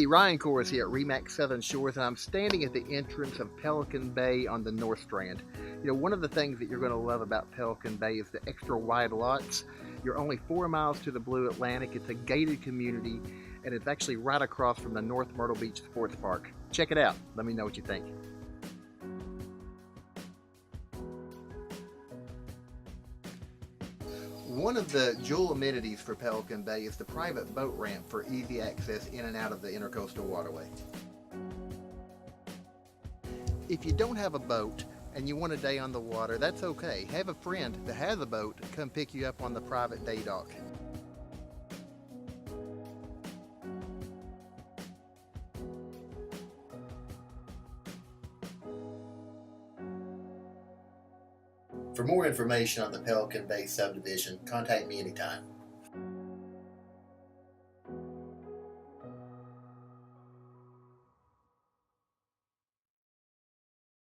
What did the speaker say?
Ryan Corus here at Remax Southern Shores, and I'm standing at the entrance of Pelican Bay on the North Strand. You know, one of the things that you're going to love about Pelican Bay is the extra wide lots. You're only 4 miles to the Blue Atlantic. It's a gated community, and it's actually right across from the North Myrtle Beach Sports Park. Check it out. Let me know what you think. One of the jewel amenities for Pelican Bay is the private boat ramp for easy access in and out of the Intracoastal waterway. If you don't have a boat and you want a day on the water, that's okay. Have a friend that has a boat come pick you up on the private day dock. For more information on the Pelican Bay subdivision, contact me anytime.